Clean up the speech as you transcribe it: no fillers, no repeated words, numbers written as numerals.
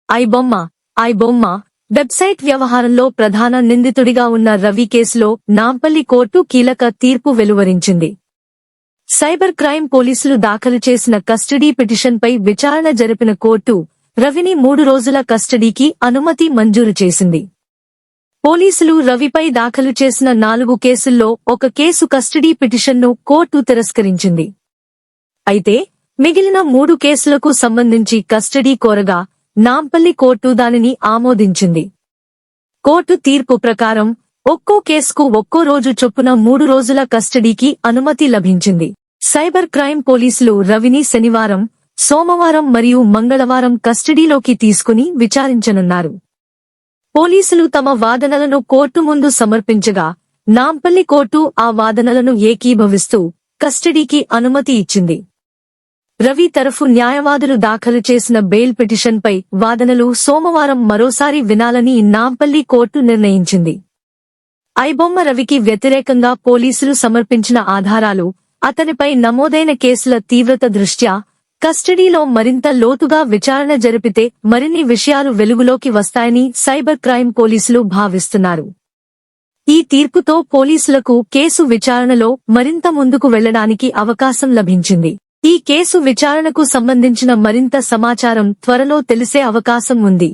IBomma website వ్యవహారంలో ప్రధాన నిందితుడిగా ఉన్న రవి కేసులో నాంపల్లి కోర్టు కీలక తీర్పు వెలువరించింది. సైబర్ క్రైమ్ పోలీసులు దాఖలు చేసిన కస్టడీ పిటిషన్పై విచారణ జరిపిన కోర్టు రవిని 3 రోజుల కస్టడీకి అనుమతి మంజూరు చేసింది. పోలీసులు రవిపై దాఖలు చేసిన 4 కేసుల్లో ఒక కేసు కస్టడీ పిటిషన్ను కోర్టు తిరస్కరించింది. అయితే మిగిలిన 3 కేసులకు సంబంధించి కస్టడీ కోరగా నాంపల్లి కోర్టు దానిని ఆమోదించింది. కోర్టు తీర్పు ప్రకారం ఒక్కో కేసుకు ఒక్కో రోజు చొప్పున 3 రోజుల కస్టడీకి అనుమతి లభించింది. సైబర్ క్రైమ్ పోలీసులు రవిని శనివారం, సోమవారం మరియు మంగళవారం కస్టడీలోకి తీసుకుని విచారించనున్నారు. పోలీసులు తమ వాదనలను కోర్టు ముందు సమర్పించగా నాంపల్లి కోర్టు ఆ వాదనలను ఏకీభవిస్తూ కస్టడీకి అనుమతి ఇచ్చింది. రవి తరఫు న్యాయవాదులు దాఖలు చేసిన బెయిల్ పిటిషన్పై వాదనలు సోమవారం మరోసారి వినాలని నాంపల్లి కోర్టు నిర్ణయించింది. ఐబొమ్మ రవికి వ్యతిరేకంగా పోలీసులు సమర్పించిన ఆధారాలు, అతనిపై నమోదైన కేసుల తీవ్రత దృష్ట్యా కస్టడీలో మరింత లోతుగా విచారణ జరిపితే మరిన్ని విషయాలు వెలుగులోకి వస్తాయని సైబర్ క్రైమ్ పోలీసులు భావిస్తున్నారు. ఈ తీర్పుతో పోలీసులకు కేసు విచారణలో మరింత ముందుకు వెళ్లడానికి అవకాశం లభించింది. ఈ కేసు విచారణకు సంబంధించిన మరింత సమాచారం త్వరలో తెలిసే అవకాశం ఉంది.